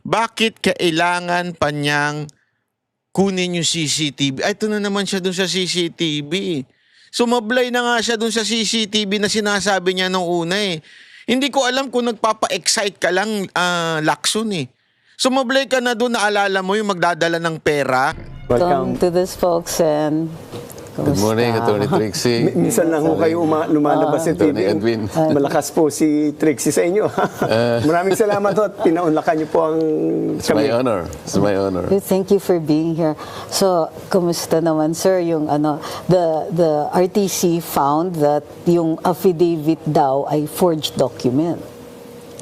bakit kailangan pa niyang kunin yung CCTV? Ay, ito na naman siya dun sa CCTV. Sumablay na nga siya dun sa CCTV na sinasabi niya nung una eh. Hindi ko alam kung nagpapa-excite ka lang, Lacson eh. Sumablay ka na dun, naalala mo yung magdadala ng pera. Welcome to this, folks, and Good morning, Attorney Trixie. Minsan lang ho kayo lumalabas sa TV. Attorney Edwin. Malakas po si Trixie sa inyo. Maraming salamat ho at pinaunlakan niyo po ang It's my honor. It's my honor. thank you for being here. So, kumusta naman, sir? Yung the RTC found that yung affidavit daw ay forged document.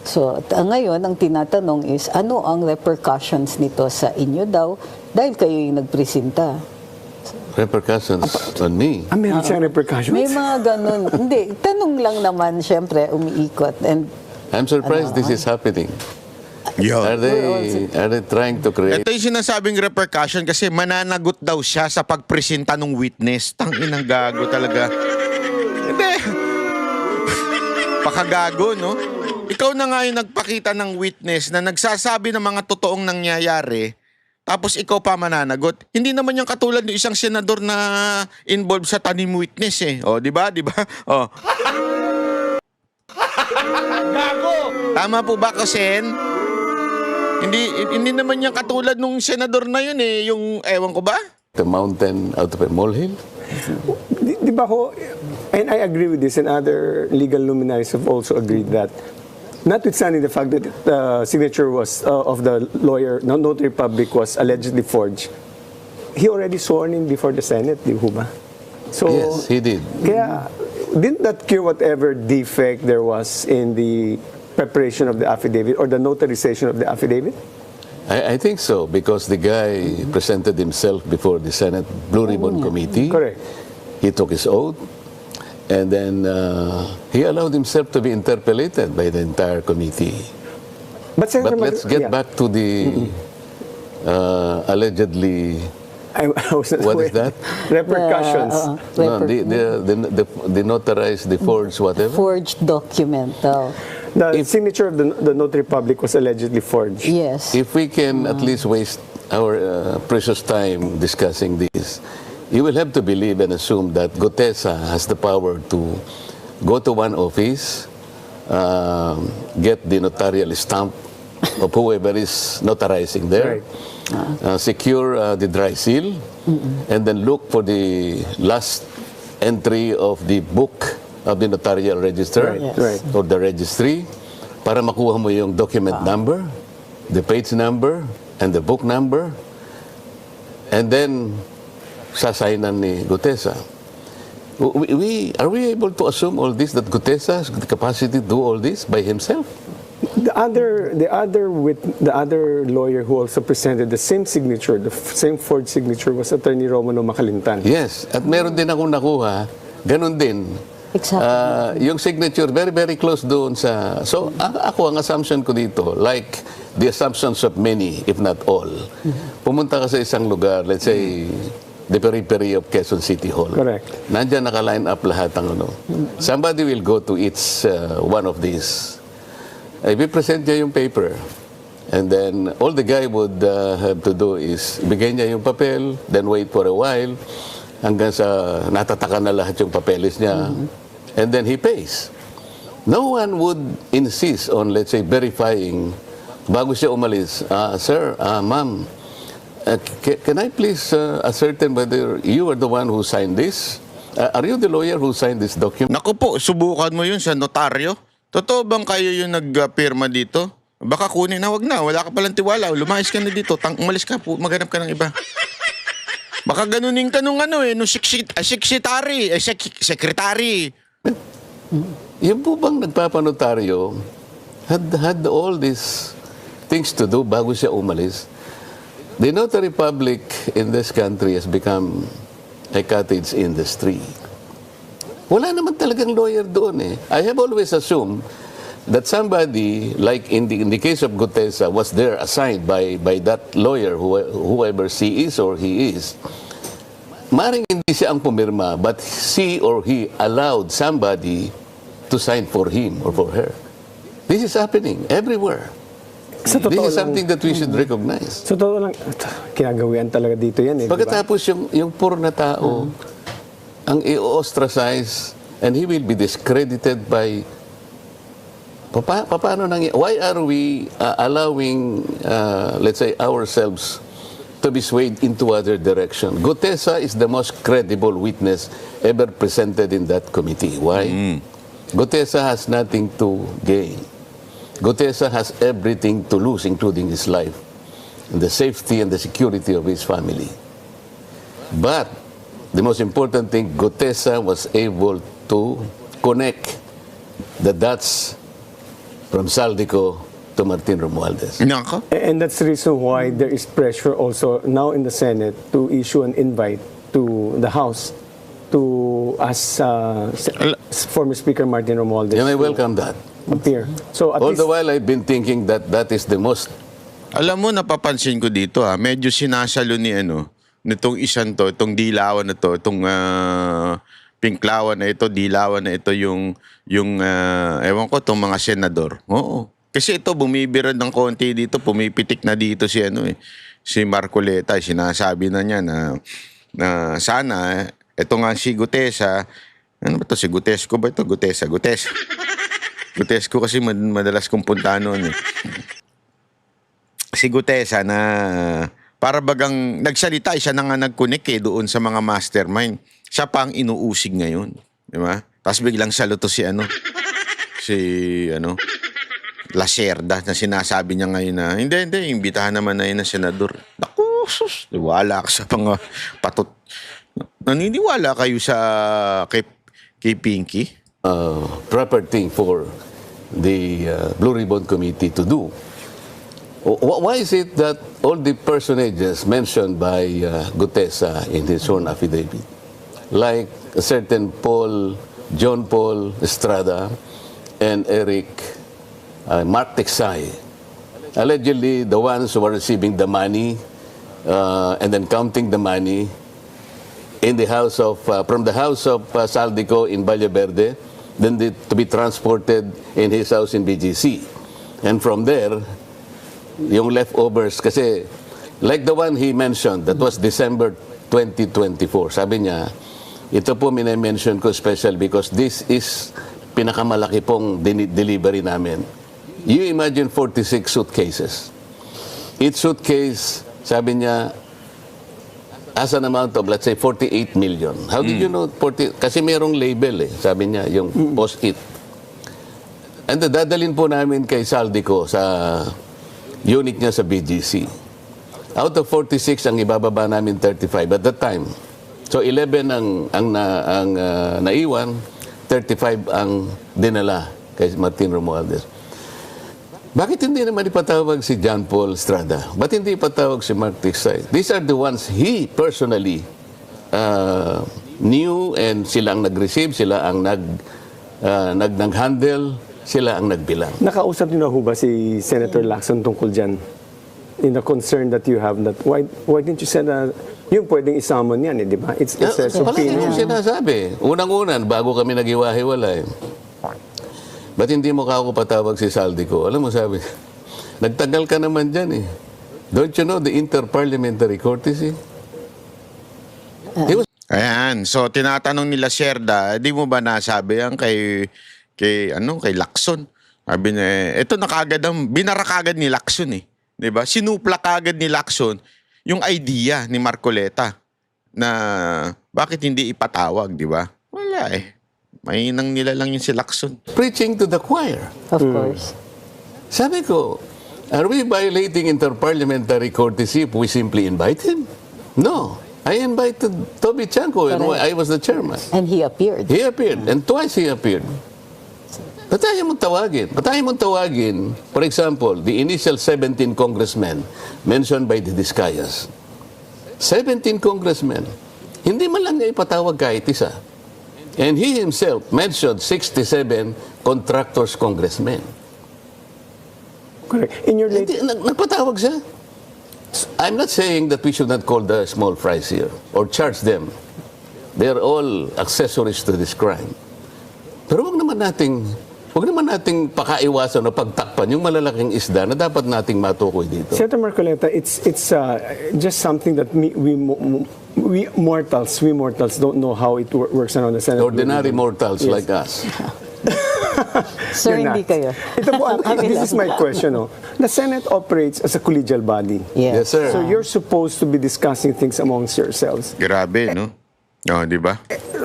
So, ngayon, ang tinatanong is, ano ang repercussions nito sa inyo daw dahil kayo yung nagpresenta? Repercussions on me. meron siyang repercussions? May mga ganun. Hindi, tanong lang naman, syempre, umiikot. And I'm surprised this is happening. Are they trying to create? Ito yung sinasabing repercussion kasi mananagot daw siya sa pagpresenta ng witness. Tanginang gago talaga. Hindi. Pakagago, no? Ikaw na nga yung nagpakita ng witness na nagsasabi ng mga totoong nangyayari, tapos ikaw pa mananagot. Hindi naman yung katulad ng isang senador na involved sa tanim witness eh. O, di ba? Di ba? O. Gago! Tama po ba, Kosen? Hindi naman yung katulad nung senador na yun eh. Yung, ewan ko ba? The mountain out of a molehill? Di ba ho, and I agree with this, and other legal luminaries have also agreed that notwithstanding the fact that the signature was of the lawyer, notary public, was allegedly forged, he already sworn in before the Senate, di ba? So, Yes, he did. Kaya, didn't that cure whatever defect there was in the preparation of the affidavit or the notarization of the affidavit? I think so, because the guy presented himself before the Senate Blue Ribbon Committee. Correct. He took his oath. And then he allowed himself to be interpellated by the entire committee. But let's get back to the allegedly. I was not What aware. is that? Repercussions. No, the notarized, the forged, whatever. forged document daw. The signature of the notary public was allegedly forged. Yes. If we can at least waste our precious time discussing this, you will have to believe and assume that Gutesa has the power to go to one office, get the notarial stamp of whoever is notarizing there, secure the dry seal, and then look for the last entry of the book of the notarial register Right. or the registry para makuha mo yung document number, the page number, and the book number, and then sasainan ni Gutesa. Are we able to assume all this, that Gutesa has the capacity to do all this by himself? The other lawyer who also presented the same signature, the same forged signature, was Attorney Romano Macalintan. Yes. At meron din akong nakuha, ganun din. Exactly. Yung signature, very, very close doon sa... So, ako, ang assumption ko dito, like the assumptions of many, if not all, pumunta ka sa isang lugar, let's say, the periphery of Quezon City Hall. Correct. Nandyan naka-line up lahat ang ano. Somebody will go to each one of these. I-present niya yung paper. And then, all the guy would have to do is, bigay niya yung papel, then wait for a while, hanggang sa natataka na lahat yung papeles niya. And then he pays. No one would insist on, let's say, verifying bago siya umalis. Sir, ma'am, can I please ascertain whether you are the one who signed this? Are you the lawyer who signed this document? Naku po, subukan mo yun sa notaryo. Totoo bang kayo yung nagpirma dito? Baka kunin na, wag na. Wala ka palang tiwala. Lumayas ka na dito. Umalis ka po. Maghanap ka ng iba. Baka ganunin ka nung ano eh. Nung secretary. Yung po bang nagpapanotaryo had all these things to do bago siya umalis? The notary public in this country has become a cottage industry. Wala naman talagang lawyer doon eh. I have always assumed that somebody, like in the case of Gutesa, was there assigned by that lawyer, whoever she is or he is. Maring hindi siya ang pumirma, but she or he allowed somebody to sign for him or for her. This is happening everywhere. Sa This totoo is lang, something that we should recognize. sa totoo lang, kinagawian talaga dito yan eh. di ba? Pagkatapos yung poor na tao, ang i-ostracize and he will be discredited by paano why are we allowing let's say ourselves to be swayed into other direction? Gutesa is the most credible witness ever presented in that committee. Why? Gutesa has nothing to gain. Gutesa has everything to lose, including his life, and the safety and the security of his family. But the most important thing, Gutesa was able to connect the dots from Saldico to Martin Romualdez. Nako. And that's the reason why there is pressure also now in the Senate to issue an invite to the House to ask former Speaker Martin Romualdez And I to welcome that. appear. So at All least, the while, I've been thinking that that is the most... Alam mo, napapansin ko dito medyo sinasalo ni nitong isang to, itong dilawan na to, itong pinklawan na ito, dilawan na ito yung ewan ko, itong mga senador. Oo. Kasi ito, bumibira ng konti dito, pumipitik na dito si si Marcoleta, sinasabi na niya na sana, ito nga si Gutesa, ano ba to, si Gutesco ba ito? Gutesa. Gutesco kasi madalas kong punta noon Si Gutesa na para bagang nagsalita, siya na nga nag-connect doon sa mga mastermind. Siya pa ang inuusig ngayon. Di ba? Tapos biglang saluto si Lacerda na sinasabi niya ngayon na, hindi, imbitahan naman na yun ng senador. Naku, sus, wala ka sa mga patot. Naniniwala kayo sa kay Pinky? proper thing for the Blue Ribbon Committee to do. Why is it that all the personages mentioned by Gutesa in his own affidavit, like a certain John Paul Estrada and Mark Texay, allegedly the ones who are receiving the money and then counting the money in the house of from the house of Saldico in Valle Verde, then to be transported in his house in BGC, and from there yung leftovers, kasi like the one he mentioned that was December 2024, sabi niya ito po mine-mention ko special because this is pinakamalaki pong delivery namin. You imagine 46 suitcases, each suitcase sabi niya as an amount of, let's say, 48 million. How did you know 40? Kasi merong label sabi niya, yung post-it. And dadalhin po namin kay Saldico sa unit niya sa BGC. Out of 46, ang ibababa namin 35 at that time. So 11 ang naiwan, 35 ang dinala kay Martin Romualdez. Bakit hindi naman ipatawag si John Paul Estrada? Ba't hindi ipatawag si Mark Texay? These are the ones he personally knew, and sila ang nag-receive, sila ang nag-handle, sila ang nagbilang. nakausap niyo na ho ba si Senator Lacson tungkol dyan? In the concern that you have, that why didn't you send yung pwedeng isamon yan, di ba? It's a Palagi subpoena. yung sinasabi. Unang-unan, bago kami nag-iwahiwalay, ba't hindi mo ako patawag si Saldico? Alam mo, sabi, nagtagal ka naman dyan Don't you know the inter-parliamentary courtesy? He was Ayan. So, tinatanong nila Sherda, di mo ba nasabi yan kay Lacson? Sabi niya, ito na kagad binara kagad ni Lacson Di ba? Sinupla kagad ni Lacson yung idea ni Marcoleta na bakit hindi ipatawag, di ba? Wala Mainang nila lang yung si Lacson. preaching to the choir. Of course. Sabi ko, are we violating inter-parliamentary courtesy if we simply invite him? No. I invited Toby Chanko and Correct. I was the chairman. And he appeared. He appeared, and twice he appeared. Ba't ayaw mong tawagin? Ba't ayaw mong tawagin, for example, the initial 17 congressmen mentioned by the Discayas. 17 congressmen. Hindi man lang niya ipatawag kahit isa. And he himself mentioned 67 contractors congressmen. Correct. In your late Nagpatawag siya. I'm not saying that we should not call the small fries here or charge them. They're all accessories to this crime. Pero wag naman nating huwag naman nating pakaiwasan o pagtakpan yung malalaking isda na dapat nating matukoy dito. Senator Marcoleta, it's just something that we mortals don't know how it works around the Senate. Ordinary mortals Yes. like us. Sir, You're hindi not. kayo. Ito po, this is my question. No? The Senate operates as a collegial body. Yes, sir. So you're supposed to be discussing things amongst yourselves. Grabe, no? Oh, di ba?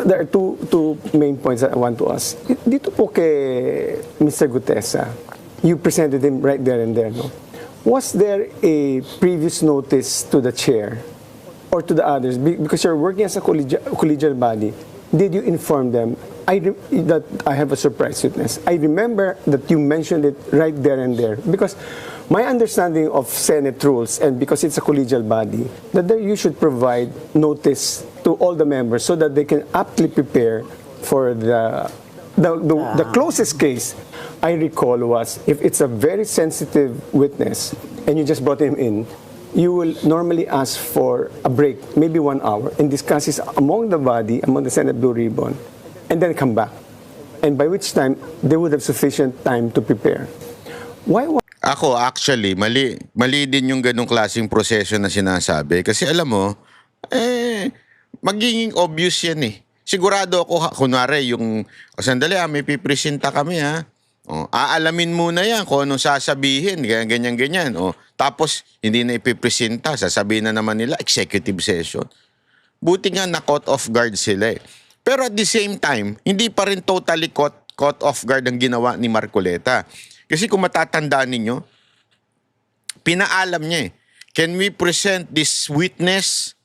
There are two main points that I want to ask. Dito po kay Mr. Gutesa, you presented him right there and there, no? Was there a previous notice to the chair or to the others? Because you're working as a collegial body, did you inform them that I have a surprise witness? I remember that you mentioned it right there and there. Because my understanding of Senate rules, and because it's a collegial body, that you should provide notice to all the members so that they can aptly prepare for the closest case I recall was if it's a very sensitive witness and you just brought him in, you will normally ask for a break, maybe 1 hour, and discuss it among the body, among the Senate Blue Ribbon, and then come back. And by which time, they would have sufficient time to prepare. Why Ako, actually, mali din yung ganong klaseng proseso na sinasabi. Kasi alam mo, magiging obvious yan eh. Sigurado ako, kunwari, sandali may pipresenta kami ha. Aalamin muna yan kung anong sasabihin, ganyan. Tapos, hindi na ipipresenta, sasabihin na naman nila, executive session. Buti nga na-caught off guard sila eh. Pero at the same time, hindi pa rin totally caught off guard ang ginawa ni Marcoleta. Kasi kung matatandaan ninyo, pinaalam niya eh. Can we present this witness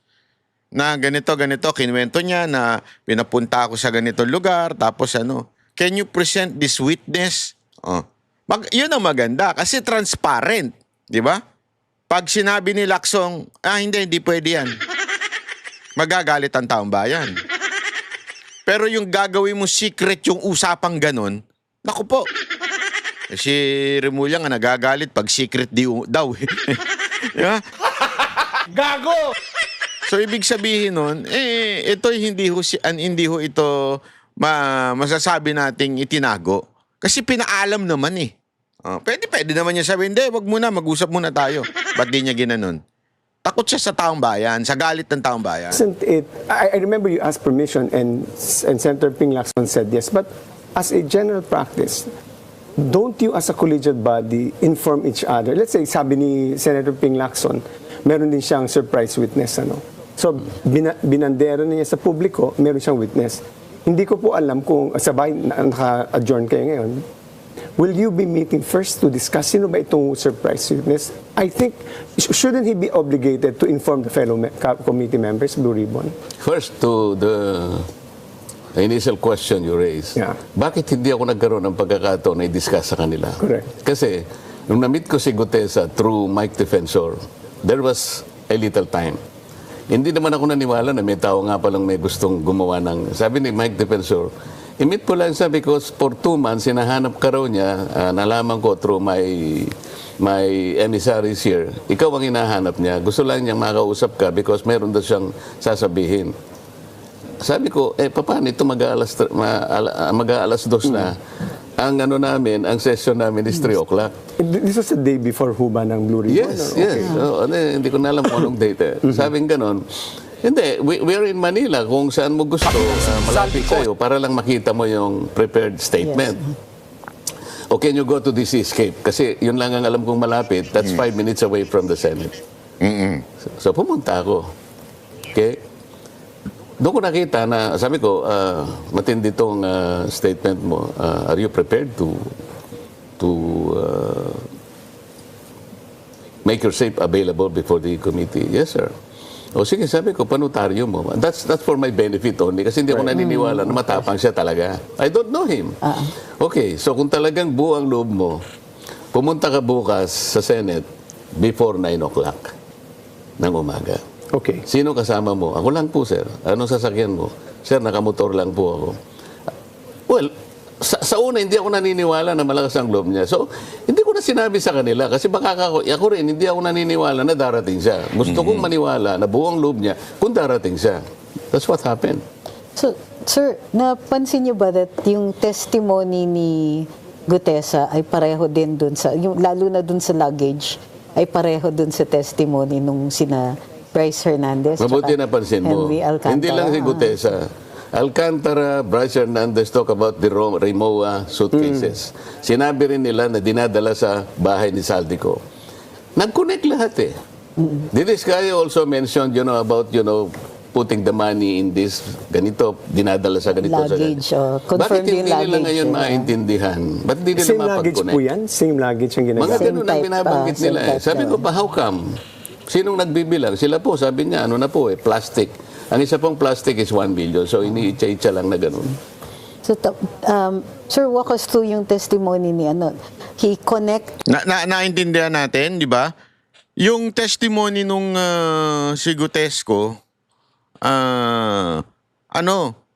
na ganito, kinuwento niya na pinapunta ako sa ganitong lugar, tapos can you present this witness? Yun ang maganda kasi transparent, di ba? Pag sinabi ni Lacson, hindi pwede yan. Magagalit ang taong bayan. Pero yung gagawin mo secret yung usapang ganon, naku po. Si Remulla nga nagagalit pag secret daw. Diba? Gago! So ibig sabihin nun, ito hindi ho ito masasabi nating itinago. Kasi pinaalam naman eh. Pwede naman niya sabihin, hindi, wag muna, mag-usap muna tayo. Ba't di niya ginanon? Takot siya sa taong bayan, sa galit ng taong bayan. Isn't it? I remember you asked permission and Senator Ping Lacson said yes. But as a general practice, don't you as a collegiate body inform each other? Let's say, sabi ni Senator Ping Lacson, meron din siyang surprise witness. So, binandera niya sa publiko, meron siyang witness. Hindi ko po alam kung sabay naka-adjourn kayo ngayon. Will you be meeting first to discuss sino ba itong surprise witness? I think, shouldn't he be obligated to inform the fellow committee members, Blue Ribbon? First, to the initial question you raised, Yeah. bakit hindi ako nagkaroon ng pagkakataon na i-discuss sa kanila? Correct. Kasi, nung na-meet ko si Gutesa through Mike Defensor, there was a little time. Hindi naman ako naniwala na may tao nga palang may gustong gumawa ng... Sabi ni Mike Defensor, i-meet ko lang siya because for 2 months, hinahanap ka raw niya, nalaman ko through my emissaries here, ikaw ang hinahanap niya. Gusto lang niyang makausap ka because meron daw siyang sasabihin. Sabi ko, paano ito mag-aalas 2 na? Ang namin, ang session namin is 3 o'clock. This was the day before Huba ng Blue Ribbon? Yes, or- yes. Hindi ko na alam kung anong date. Sabing ganon, hindi, we're in Manila kung saan mo gusto, malapit sa'yo para lang makita mo yung prepared statement. O can you go to the Seascape? Kasi yun lang ang alam kong malapit. That's 5 minutes away from the Senate. So pumunta ako. Okay? Doon ko nakita na, sabi ko, matindi tong statement mo. Are you prepared to make yourself available before the committee? Yes, sir. O sige, sabi ko, panotaryo mo. That's for my benefit only kasi hindi ako naniniwala na matapang siya talaga. I don't know him. Okay, so kung talagang buo ang loob mo, pumunta ka bukas sa Senate before 9 o'clock ng umaga. Okay. Sino kasama mo? Ako lang po, sir. Anong sasakyan mo? Sir, nakamotor lang po ako. Well, sa una, hindi ako naniniwala na malakas ang loob niya. So, hindi ko na sinabi sa kanila kasi baka ako rin, hindi ako naniniwala na darating siya. Gusto kong maniwala na buong loob niya kung darating siya. That's what happened. So, sir, napansin niyo ba that yung testimony ni Gutesa ay pareho din dun sa, yung, lalo na dun sa luggage, ay pareho dun sa testimony nung sina Bryce Hernandez. Mabuti tsaka napansin mo. Henry Alcantara. Hindi lang si Gutesa. Alcantara, Bryce Hernandez talk about the Rimowa suitcases. Sinabi rin nila na dinadala sa bahay ni Saldico. Nag-connect lahat eh. This guy also mentioned, about, putting the money in this ganito, dinadala sa ganito. Luggage, sa ganito. confirmed Bakit yung hindi nila luggage, ngayon maintindihan? Ba't hindi nila Same luggage po mapag-connect? yan? Same luggage ang Mga ginagamit? Same ganun ang type, binabanggit same nila eh. type Sabi daw. ko pa, how come? Sinong nagbibilang? Sila po, sabi niya, plastic. Ang isa pong plastic is 1 billion. So, iniitsa-itsa lang na ganun. So, Sir, walk us through yung testimony ni he connect Naintindihan natin, di ba? Yung testimony nung si Gutesco,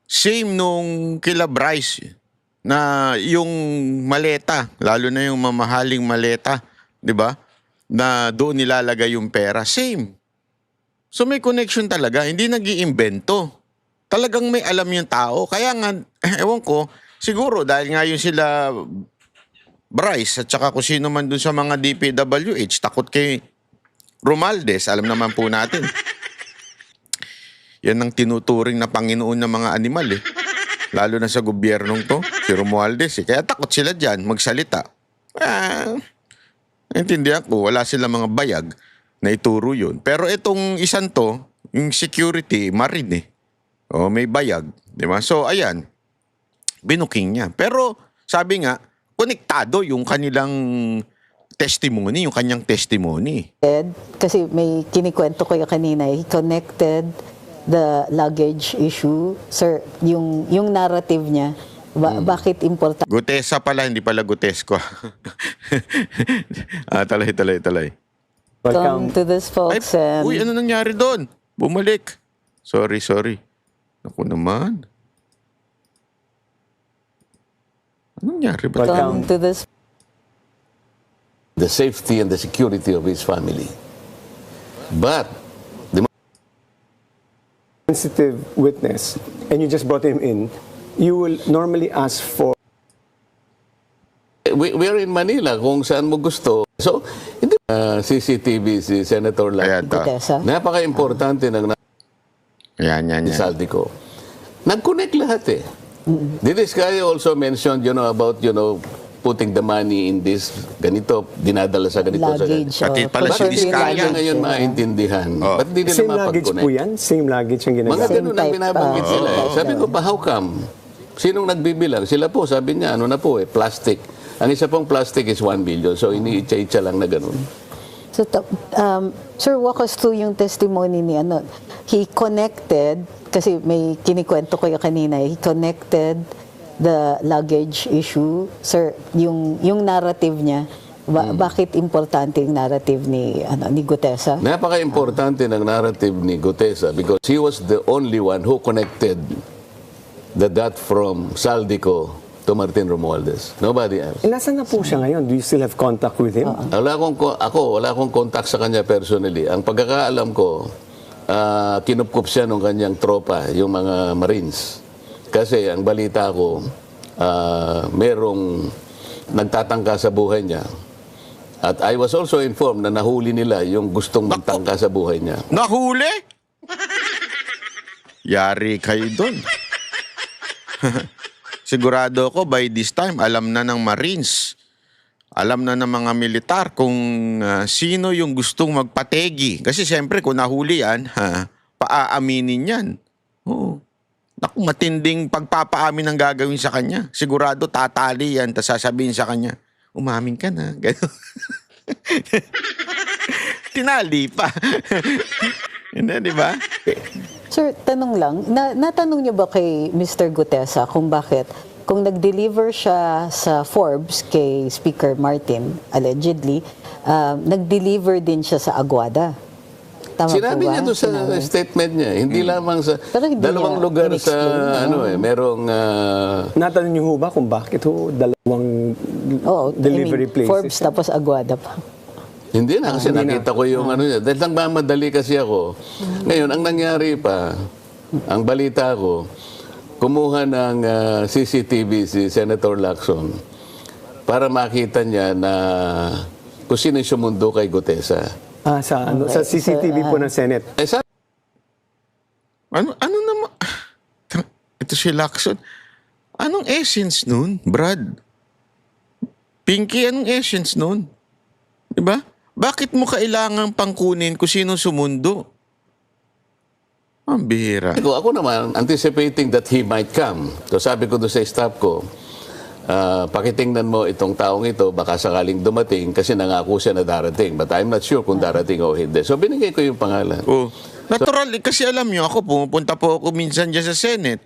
same nung kila Bryce na yung maleta, lalo na yung mamahaling maleta, di ba? Na doon nilalagay yung pera. Same. So may connection talaga, hindi nag-iimbento. Talagang may alam yung tao. Kaya nga, ewan ko, siguro dahil nga yung sila Bryce at saka kung sino man dun sa mga DPWH, takot kay Romualdez, alam naman po natin. Yan ang tinuturing na Panginoon ng mga animal eh. Lalo na sa gobyernong to, si Romualdez eh. Kaya takot sila dyan, magsalita. Intindihan ko, wala sila mga bayag na ituro yun. Pero itong isang to, yung security, marine eh. O, may bayag. Di ba? So, ayan. Binuking niya. Pero, sabi nga, konektado yung kanilang testimony, yung kanyang testimony. kasi may kinikwento ko yung kanina, he connected the luggage issue. Sir, yung narrative niya, bakit important? Gutesa pala, hindi pala Gutesco. Talay. Welcome to this, folks. And Uy, ano nangyari doon? Bumalik. Sorry. Ako naman. Ano nangyari ba? welcome to this. The safety and the security of his family. But, Sensitive witness, and you just brought him in, you will normally ask for we're in Manila, kung saan mo gusto. So, hindi CCTV si Senator Ayan, Lato. Gutesa. Napaka-importante ng Yan. Saldico. Nag-connect lahat eh. This guy also mentioned, about, putting the money in this ganito, dinadala sa ganito. Luggage. Sa Pati pala si Bakit confirmed hindi yung Diskaya. nila luggage, ngayon maintindihan? Oh. Ba't hindi nila same luggage po mapag-connect? yan? Same luggage ang Mga ginagamit? Same ganun ang type, binabanggit sila eh. type Sabi daw. ko pa, how come? Sinong nagbibilang? Sila po, sabi niya, plastic. Ang isa pong plastic is 1 billion. So, iniitsa-itsa lang na ganun. So, Sir, walk us through yung testimony ni he connected, kasi may kinikwento ko yung kanina, he connected the luggage issue. Sir, yung narrative niya, bakit importante yung narrative ni Gutesa? Napaka-importante ng narrative ni Gutesa because he was the only one who connected the dot from Saldico to Martin Romualdez. Nobody else. Nasaan na po siya ngayon? Do you still have contact with him? Wala akong contact sa kanya personally. Ang pagkakaalam ko, kinupkup siya ng kanyang tropa, yung mga Marines. Kasi ang balita ko, merong nagtatangka sa buhay niya. At I was also informed na nahuli nila yung gustong magtangka sa buhay niya. Nahuli? Yari kayo doon. Sigurado ko by this time, alam na ng Marines, alam na ng mga militar kung sino yung gustong magpategi. Kasi siyempre kung nahuli yan, paaaminin yan. Oo. Naku, matinding pagpapaamin ang gagawin sa kanya. Sigurado tatali yan, tapos sasabihin sa kanya, umamin ka na. Ganun. Tinali pa. Hindi, di ba? Sir, tanong lang, natanong niyo ba kay Mr. Gutesa kung bakit, kung nag-deliver siya sa Forbes kay Speaker Martin, allegedly, nag-deliver din siya sa Aguada? Tama Sinabi po ba? niya doon sa statement niya, hindi lamang sa Pero hindi dalawang niya lugar sa in-explain. merong Natanong niyo ho ba kung bakit ho dalawang Oo, delivery places? Forbes tapos Aguada pa. hindi na kasi Hindi nakita ko yung ano niya. Dahil nagmamadali kasi ako. Ngayon, ang nangyari pa, ang balita ko, kumuha ng CCTV si Senator Lacson. para makita niya na kung sino yung sumundo kay Gutesa. Sa CCTV po ng Senate. Eh, Ano naman? Ito si Lacson. Anong essence nun, Brad? Pinky, anong essence nun? Diba? Bakit mo kailangang pangkunin kung sino sumundo? Ang bihira. Ako naman, anticipating that he might come. So sabi ko doon sa staff ko, pakitingnan mo itong taong ito, baka sakaling dumating kasi nangako siya na darating. But I'm not sure kung darating o hindi. So binigay ko yung pangalan. Oh. Natural, kasi alam nyo, ako pumupunta po ako minsan dyan sa Senate.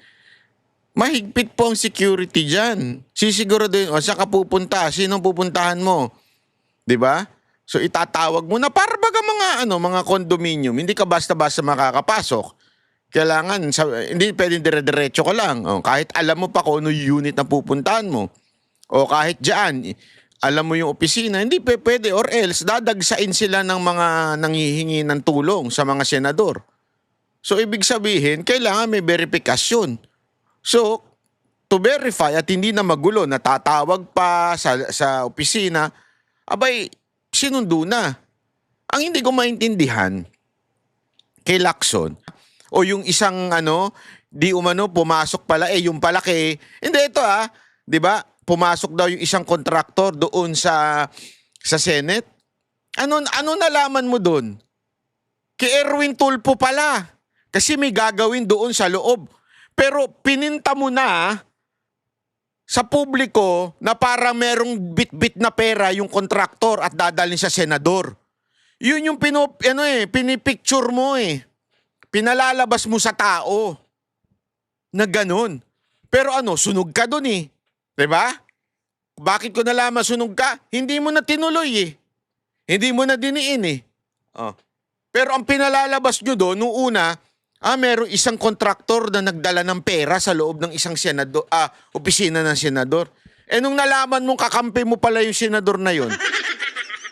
Mahigpit po ang security dyan. Sisiguro din, saan ka pupunta? Sinong pupuntahan mo? 'Di ba? So itatawag mo na para baga mga condominium, hindi ka basta-basta makakapasok. Kailangan hindi pwedeng dire-diretso ka lang. Kahit alam mo pa kung ano unit na pupuntahan mo. O kahit diyan, alam mo yung opisina, hindi pwede or else dadagsain sila ng mga nanghihingi ng tulong sa mga senador. So ibig sabihin, kailangan may verifikasyon. So to verify at hindi na magulo, natatawag pa sa opisina, abay, sinundo na. Ang hindi ko maintindihan kay Lacson, o yung isang di umano pumasok pala yung palaki. Hindi ito di ba? Pumasok daw yung isang kontraktor doon sa Senate. Ano nalaman mo doon? Kay Erwin Tulfo pala. Kasi may gagawin doon sa loob. Pero pininta mo na sa publiko na parang merong bit-bit na pera yung kontraktor at dadalhin sa senador. Yun yung pinipicture mo Pinalalabas mo sa tao na ganun. Pero sunog ka dun Diba? Bakit ko nalaman sunog ka? Hindi mo na tinuloy Hindi mo na diniin Pero ang pinalalabas nyo doon, nung una, merong isang kontraktor na nagdala ng pera sa loob ng isang senador, opisina ng senador. Nung nalaman mong kakampi mo pala yung senador na yon,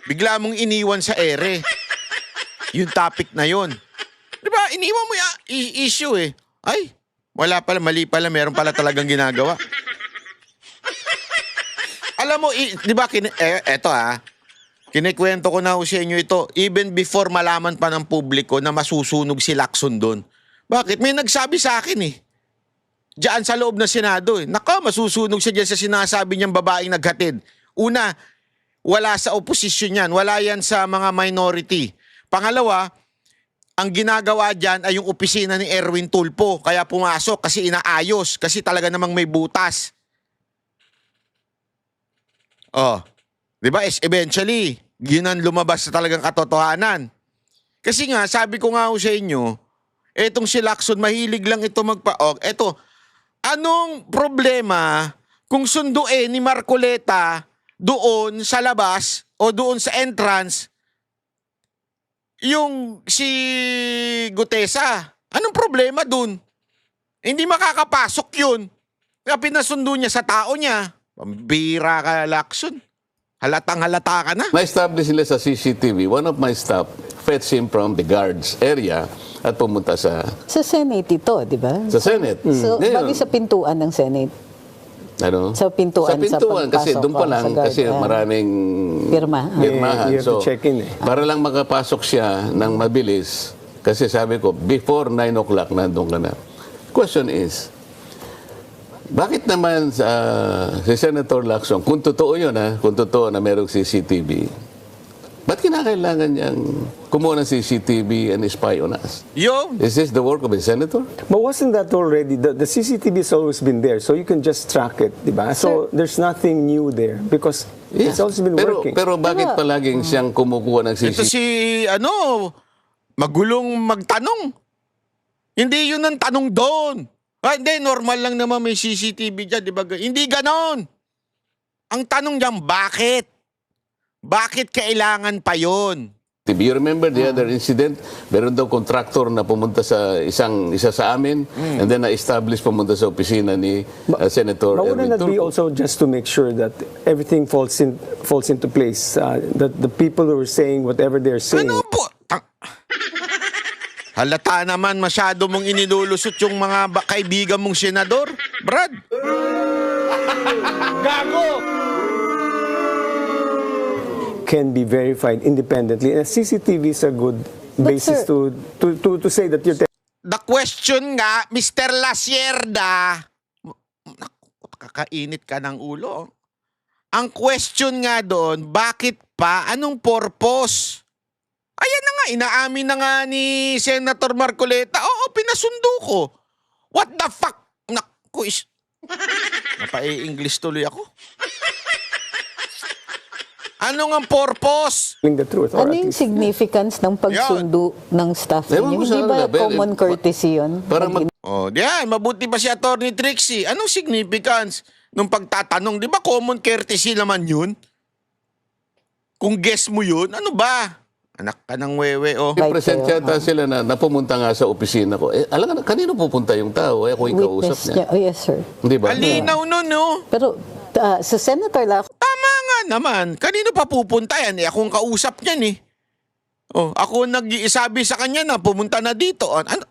bigla mong iniwan sa ere yung topic na yon. Diba? Iniwan mo yung issue Ay, wala pala, mali pala, meron pala talagang ginagawa. Alam mo, diba, kinikwento ko na sa inyo ito, even before malaman pa ng publiko na masusunog si Lacson doon. Bakit? May nagsabi sa akin diyan sa loob ng Senado Nako, masusunog siya dyan sa sinasabi niyang babaeng naghatid. Una, wala sa oposisyon yan. Wala yan sa mga minority. Pangalawa, ang ginagawa dyan ay yung opisina ni Erwin Tulfo. Kaya pumasok kasi inaayos. Kasi talaga namang may butas. Diba? Eventually, yun ang lumabas sa talagang katotohanan. Kasi nga, sabi ko nga sa inyo, etong si Lacson, mahilig lang ito eto, anong problema kung sunduin ni Marcoleta doon sa labas o doon sa entrance yung si Gutesa? Anong problema doon? Hindi makakapasok yun. Kaya pinasundo niya sa tao niya. Pambira ka, Lacson. Halatang halata ka na. Na-establish nila sa CCTV, one of my staff fetched him from the guards area at pumunta sa Senate ito, di ba? Senate. So, Ngayon, bali sa pintuan ng Senate. Sa pintuan kasi pagpasok, doon pa lang sa guard, kasi maraming pirmahan. You have to check in Para lang makapasok siya ng mabilis, kasi sabi ko, before 9 o'clock nandun ka na. Question is, bakit naman si Senator Lacson, kung totoo yun kung totoo na merong CCTV, ba't kinakailangan niyang kumuha ng CCTV and spy on us? Is this the work of a senator? But wasn't that already, the CCTV has always been there, so you can just track it, di ba? So there's nothing new there because it's always been working. Pero bakit palaging siyang kumukuha ng CCTV? Ito si, magulong magtanong. Hindi yun ang tanong doon. Hindi, normal lang naman may CCTV dyan, di ba? Hindi ganon. Ang tanong dyan, bakit? Bakit kailangan pa yun? You remember the other incident? Meron daw contractor na pumunta sa isa sa amin and then na-establish pumunta sa opisina ni Senator But wouldn't Erwin that be Tulfo. also just to make sure that everything falls into place? That the people who are saying whatever they're saying. Ano po? Halata naman masyado mong inilulusot yung mga kaibigan mong senador, Brad. Gago! can be verified independently. And CCTV is a good basis sir- to say that you're The question nga, Mr. Lasierda, naku, kakainit ka ng ulo. Ang question nga doon, bakit pa? Anong purpose? Ayan na nga, inaamin na nga ni Senator Marcoleta, oo, pinasundo ko. What the fuck? Naku, napa-English tuloy ako. Ano nga purpose? telling the truth. Or Ano at yung least- significance ng pagsundo ng staff Ewan ninyo? ko Hindi sa ba kanila, pero- common courtesy yun? Parang mag- Oh, diyan, mabuti pa si Attorney Trixie. Anong significance nung pagtatanong? Di ba common courtesy naman yun? Kung guess mo yun, ano ba? Anak ka ng wewe, oh. Right present kayo, yata sila na pumunta nga sa opisina ko. Alam nga, kanino pupunta yung tao? Ako yung kausap Witness niya. niya. Oh, yes, sir. Di ba? Alinaw nun, no? Pero sa Senator Lacson, Tama nga naman. Kanino pa pupunta yan? Ako ang kausap niyan, eh. Oh, ako nag-isabi sa kanya na pumunta na dito. Ano?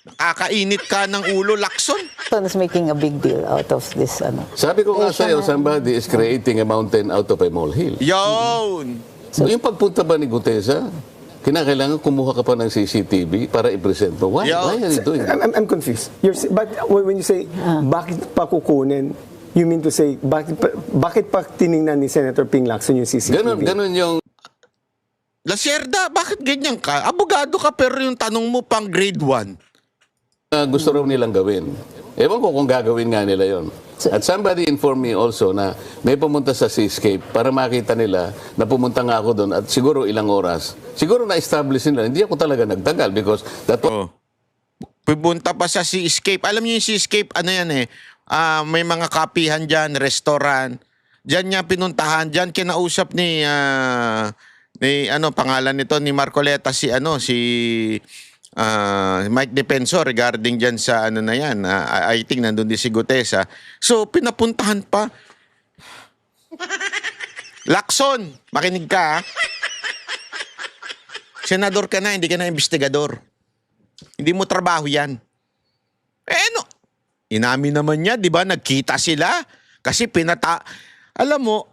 Nakakainit ka ng ulo, Lacson. is making a big deal out of this. Sabi ko nga sa'yo, somebody is creating a mountain out of a molehill. Yun. So, yung pagpunta ba ni Gutesa, kinakailangan kumuha ka pa ng CCTV para i-present mo. Why? Yeah. Why are you doing that? I'm confused. But when you say, bakit pa kukunin, you mean to say, bakit pa tiningnan ni Senator Ping Lacson yung CCTV? Ganon yung Lasierda, bakit ganyan ka? Abogado ka pero yung tanong mo pang grade 1. gusto raw nilang gawin. Ewan ko kung gagawin nga nila yon. At somebody informed me also na may pumunta sa Seascape para makita nila na pumunta nga ako doon at siguro ilang oras. Siguro na-establish nila. Hindi ako talaga nagtagal because that was Oh. Pupunta pa sa Seascape. Alam niyo yung Seascape, ano yan eh. May mga kapihan dyan, restaurant. Diyan niya pinuntahan. Diyan kinausap ni pangalan nito, ni Marcoleta si Mike Defensor regarding dyan sa ano na yan. I think nandun din si Gutesa. So, pinapuntahan pa. Lacson, makinig ka ha? Senador ka na, hindi ka na investigador. Hindi mo trabaho yan. No. Inamin naman niya, di ba? Nagkita sila. Kasi alam mo,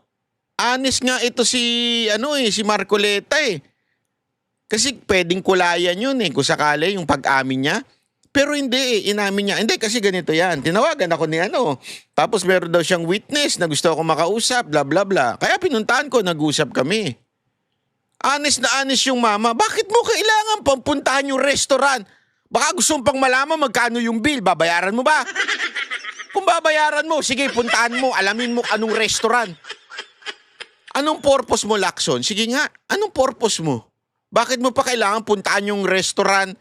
honest nga ito si Marcoleta eh. Kasi pwedeng kulayan yun eh, kung sakali yung pag-amin niya. Pero hindi eh, inamin niya. Hindi, kasi ganito yan. Tinawagan ako ni Tapos meron daw siyang witness na gusto ako makausap, bla bla bla. Kaya pinuntahan ko, nag-usap kami. Honest na honest yung mama. Bakit mo kailangan pampuntahan yung restaurant? Baka gusto mong pang malaman magkano yung bill. Babayaran mo ba? Kung babayaran mo, sige, puntahan mo. Alamin mo anong restaurant. Anong purpose mo, Lacson? Sige nga, anong purpose mo? Bakit mo pa kailangan puntahan yung restaurant,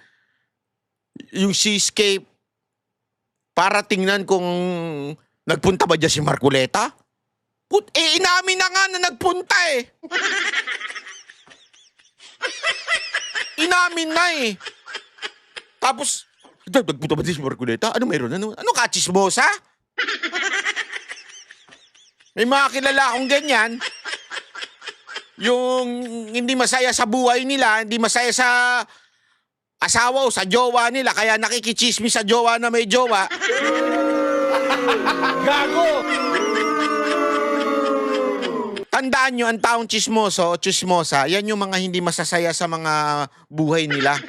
yung Seascape, para tingnan kung nagpunta ba dyan si Marcoleta? Inamin na nga na nagpunta eh. Inamin na eh. Tapos, nagpunta ba dyan si Marcoleta? Ano mayroon? Ano kachismosa? May mga kilala akong ganyan. Yung hindi masaya sa buhay nila, hindi masaya sa asawa o sa jowa nila, kaya nakikichismis sa jowa na may jowa. Gago! Tandaan nyo, ang taong chismoso o chismosa, yan yung mga hindi masasaya sa mga buhay nila.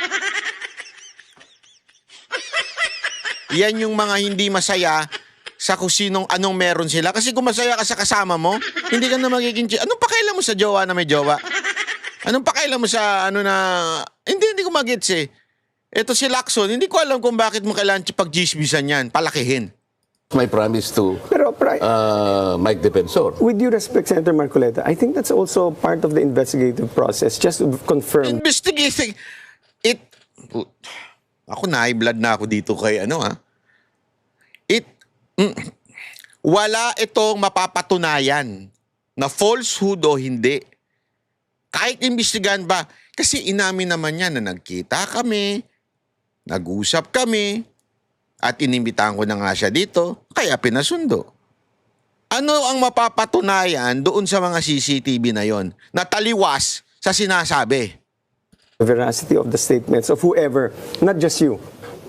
Yan yung mga hindi masaya sa kung sinong anong meron sila. Kasi kung masaya ka sa kasama mo, hindi ka na magiging... Anong pakailan mo sa jowa na may jowa? Anong pakailan mo sa Hindi ko magets eh. Ito si Lacson, hindi ko alam kung bakit mo kailangan pag-gismisan yan, palakihin. my promise to Pero, Mike Defensor. with due respect, Senator Marcoleta, I think that's also part of the investigative process, just to confirm. Investigating. Ako na, blood na ako dito kay wala itong mapapatunayan na falsehood o hindi. Kahit imbestigahan ba, kasi inamin naman niya na nagkita kami, nag-usap kami, at inimbitahan ko na nga siya dito, kaya pinasundo. Ano ang mapapatunayan doon sa mga CCTV na yon na taliwas sa sinasabi? The veracity of the statements of whoever, not just you.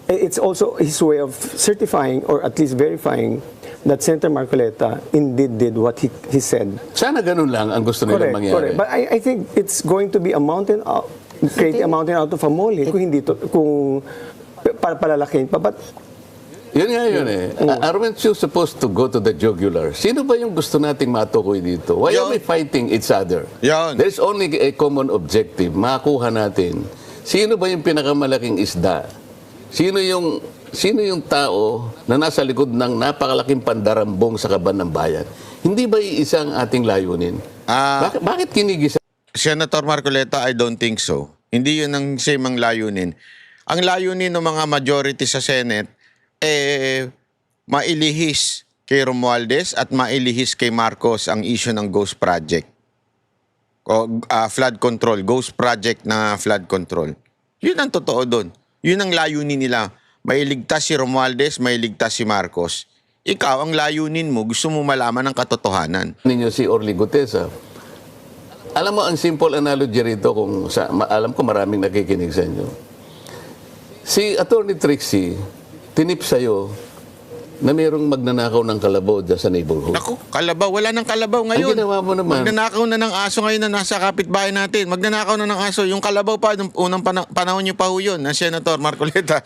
It's also his way of certifying or at least verifying that Senator Marcoleta indeed did what he said. Sana ganun lang ang gusto nilang mangyari. But I think it's going to be a mountain out, create a mountain out of a molehill kung hindi to, kung palalaking pa. But Yun nga yun eh. Aren't you supposed to go to the jugular? Sino ba yung gusto nating matukoy dito? Why are we fighting each other? Yun. There's only a common objective. Makuha natin. Sino ba yung pinakamalaking isda? Sino yung tao na nasa likod ng napakalaking pandarambong sa kaban ng bayan? Hindi ba iisang ating layunin? Bakit kinigisa? Senator Marcoleta, I don't think so. Hindi yun ang same ang layunin. Ang layunin ng mga majority sa Senate, mailihis kay Romualdez at mailihis kay Marcos ang issue ng Ghost Project. O flood control, Ghost Project na flood control. Yun ang totoo doon. Yun ang layunin nila. Mailigtas si Romualdez, mailigtas si Marcos. Ikaw, ang layunin mo, gusto mo malaman ang katotohanan. Ninyo si Orly Gutesa. Alam mo, ang simple analogy rito, alam ko maraming nakikinig sa inyo. Si Attorney Trixie, tinip sa'yo na mayroong magnanakaw ng kalabaw dyan sa neighborhood. Naku, kalabaw. Wala nang kalabaw ngayon. Ang ginawa mo naman. Magnanakaw na ng aso ngayon na nasa kapitbahay natin. Magnanakaw na ng aso. Yung kalabaw pa, nung unang panahon niyo pa ho yun, na Senator Marcoleta.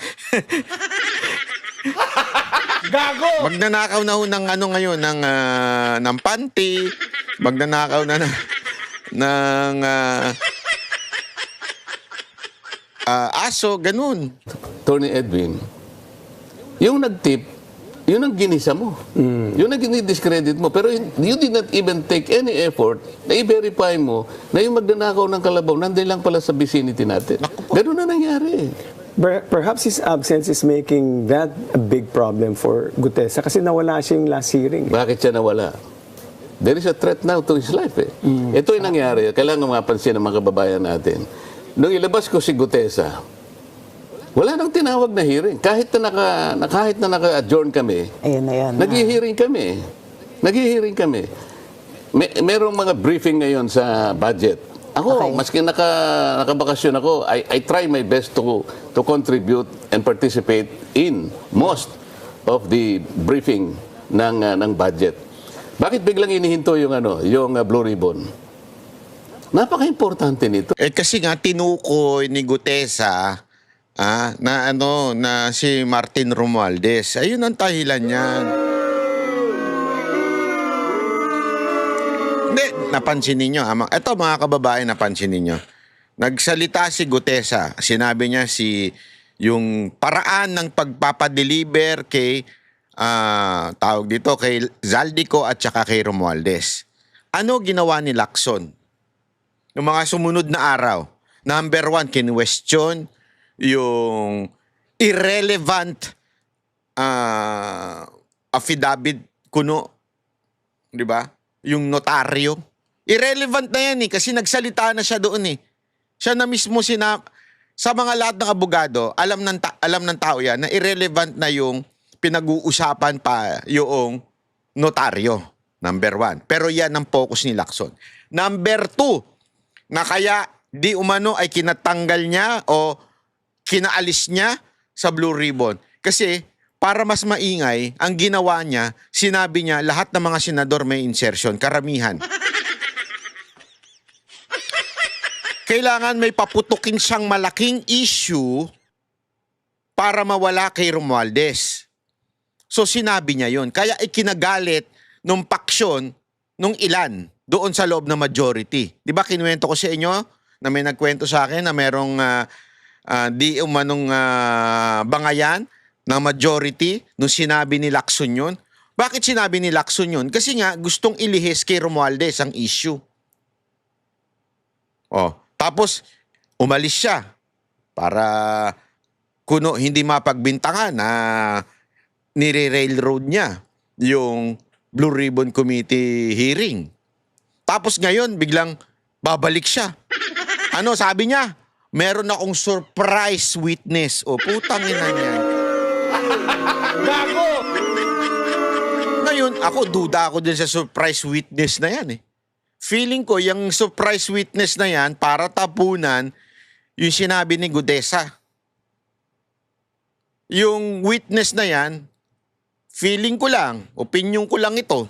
gago! Magnanakaw na ho ng ano ngayon, ng panty. Magnanakaw na ng aso, ganun. Attorney Edwin, yung nag-tip, yun ang ginisa mo. Yun ang discredit mo. Pero you did not even take any effort na i-verify mo na yung magnanakaw ng kalabaw nandun lang pala sa vicinity natin. Ganun na nangyari. Perhaps his absence is making that a big problem for Gutesa kasi nawala siya yung last hearing. Bakit siya nawala? There is a threat now to his life eh. Ito yung nangyari. Kailangan mapansin ng mga kababayan natin. Nung ilabas ko si Gutesa, wala nang tinawag na hearing. Kahit na naka-adjourn kami, Ayan na yan. nag-hearing kami. Nag-hearing kami. Merong mga briefing ngayon sa budget. Ako, Okay. maski nakabakasyon ako, I try my best to contribute and participate in most of the briefing ng budget. Bakit biglang inihinto yung Blue Ribbon? Napaka-importante nito. Kasi nga tinukoy ni Gutesa na si Martin Romualdez. Ayun ang dahilan niyan. Hindi, napansin ninyo. Ito mga kababayan, napansin ninyo. Nagsalita si Gutesa. Sinabi niya yung paraan ng pagpapadeliver kay tawag dito kay Zaldico at saka kay Romualdez. Ano ginawa ni Lacson? Yung mga sumunod na araw. Number 1, kinwestiyon yung irrelevant affidavit kuno, di ba? Yung notaryo. Irrelevant na yan kasi nagsalita na siya doon Siya na mismo sa mga lahat ng abogado, alam ng tao yan na irrelevant na yung pinag-uusapan pa yung notaryo. Number 1. Pero yan ang focus ni Lacson. Number 2, na kaya di umano ay kinatanggal niya o kinaalis niya sa Blue Ribbon. Kasi para mas maingay, ang ginawa niya, sinabi niya lahat ng mga senador may insertion, karamihan. Kailangan may paputukin siyang malaking issue para mawala kay Romualdez. So sinabi niya yon. Kaya ikinagalit nung paksyon nung ilan doon sa loob ng majority. Di ba kinuwento ko sa inyo na may nagkwento sa akin na merong di umanong bangayan ng majority nung sinabi ni Lacson yun? Bakit sinabi ni Lacson yun? Kasi nga gustong ilihis kay Romualdez ang issue. Tapos umalis siya para kuno hindi mapagbintangan na nire-railroad niya yung Blue Ribbon Committee hearing. Tapos ngayon biglang babalik siya. Ano sabi niya? Meron akong surprise witness. Putang ina niya. Gago! Ngayon, duda ako din sa surprise witness na yan Feeling ko, yung surprise witness na yan, para tapunan yung sinabi ni Gutesa. Yung witness na yan, feeling ko lang, opinion ko lang ito,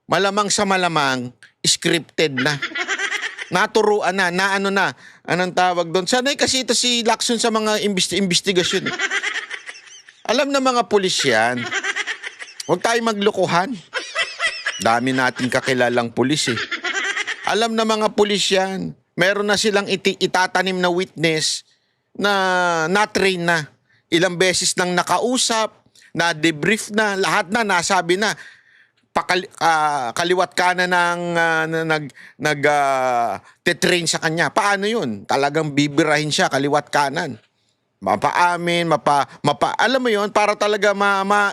malamang sa malamang, scripted na. Naturuan na ano na, anong tawag doon. Sanay kasi ito si Lacson sa mga investigasyon. Alam na mga pulis yan. Huwag tayo maglukuhan. Dami nating kakilalang pulis eh. Alam na mga pulis yan. Meron na silang itatanim na witness na na-train na. Ilang beses nang nakausap, na-debrief na, lahat na, nasabi na. Kaliwat kanan ng tetrain sa kanya. Paano yun? Talagang bibirahin siya kaliwat kanan. Mapaamin, alam mo yun, para talaga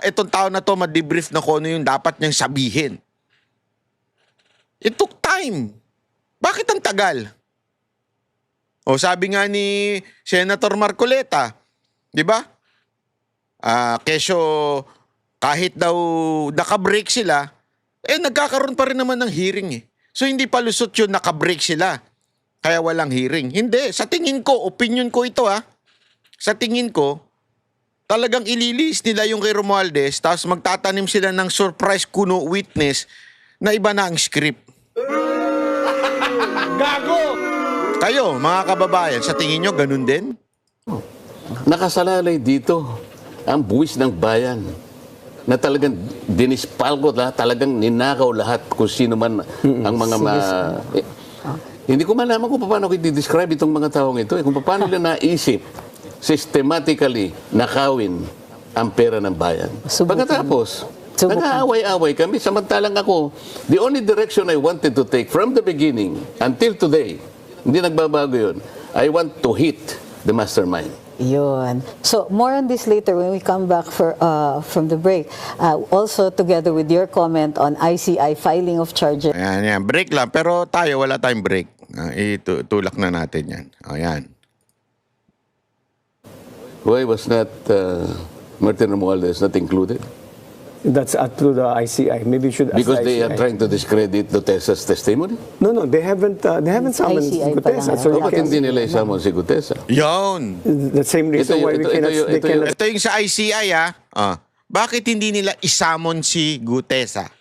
itong tao na to ma-debrief na kung ano yung dapat niyang sabihin. It took time. Bakit ang tagal? O sabi nga ni Senator Marcoleta, di ba? Kesyo kahit daw naka-break sila, nagkakaroon pa rin naman ng hearing eh. So hindi pa lusot yun, naka-break sila. Kaya walang hearing. Hindi, sa tingin ko, opinion ko ito sa tingin ko, talagang ililis nila yung kay Romualdez, tapos magtatanim sila ng surprise kuno witness na iba na ang script. Gago! Kayo, mga kababayan, sa tingin nyo, ganun din? Nakasalalay dito ang buwis ng bayan na talagang dinispalgo lahat, talagang ninakaw lahat kung sino man ang mga hindi ko malaman kung paano ko i-describe itong mga taong ito. Kung paano nila naisip systematically nakawin ang pera ng bayan. Pagkatapos, nag-aaway-away kami, samantalang ako, the only direction I wanted to take from the beginning until today, hindi nagbabago yun, I want to hit the mastermind. Yun. So, more on this later when we come back from the break. Also, together with your comment on ICI filing of charges. Ayan. Break lang. Pero tayo, wala tayong break. Itulak na natin yan. Ayan. Why was not Martin Romualdez not included? That's up to the ICI. Maybe you should ask Because the they are ICI. trying to discredit Dutesa's testimony? No, they haven't summoned ICI pa Gutesa. lang. So you Bakit can, hindi nila isama si Gutesa? Yun. the same reason why we cannot, they cannot. Ito yung sa ICI bakit hindi nila isamon si Gutesa?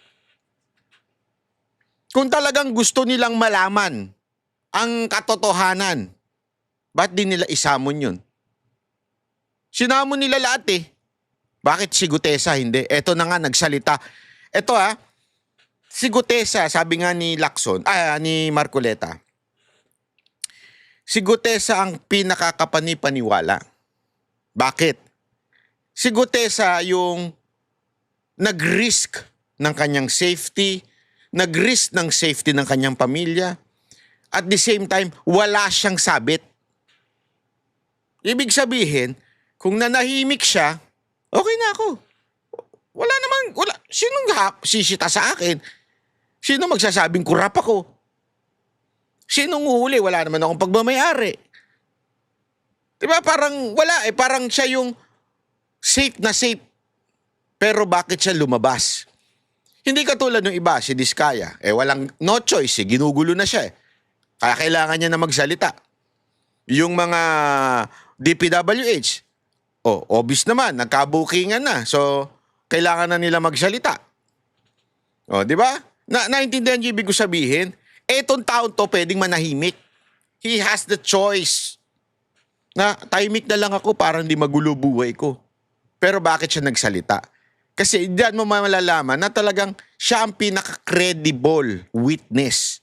Kung talagang gusto nilang malaman ang katotohanan, ba't di nila isamon yun? Sinamon nila lahat eh. Bakit si Gutesa hindi? Eto na nga nagsalita. Eto si Gutesa, sabi nga ni Lacson, ni Marcoleta. Si Gutesa ang pinakakapani-paniwala. Bakit? Si Gutesa yung nag-risk ng kanyang safety, nag-risk ng safety ng kanyang pamilya, at the same time, wala siyang sabit. Ibig sabihin, kung nanahimik siya, okay na ako. Wala. Sinong sisita sa akin? Sino magsasabing kurap ako? Sinong uhuli? Wala naman akong pagmamayari. Diba parang wala parang siya yung safe na safe. Pero bakit siya lumabas? Hindi katulad ng iba, si Diskaya. Walang no choice, ginugulo na siya. Kaya kailangan niya na magsalita. Yung mga DPWH, obvious naman, nagkabukingan na. So, kailangan na nila magsalita. Di ba? Naintindihan niyo ibig ko sabihin? Etong taon to pwedeng manahimik. He has the choice. Na tahimik na lang ako para hindi magulo buhay ko. Pero bakit siya nagsalita? Kasi diyan mo malalaman na talagang siya ang pinaka-credible witness.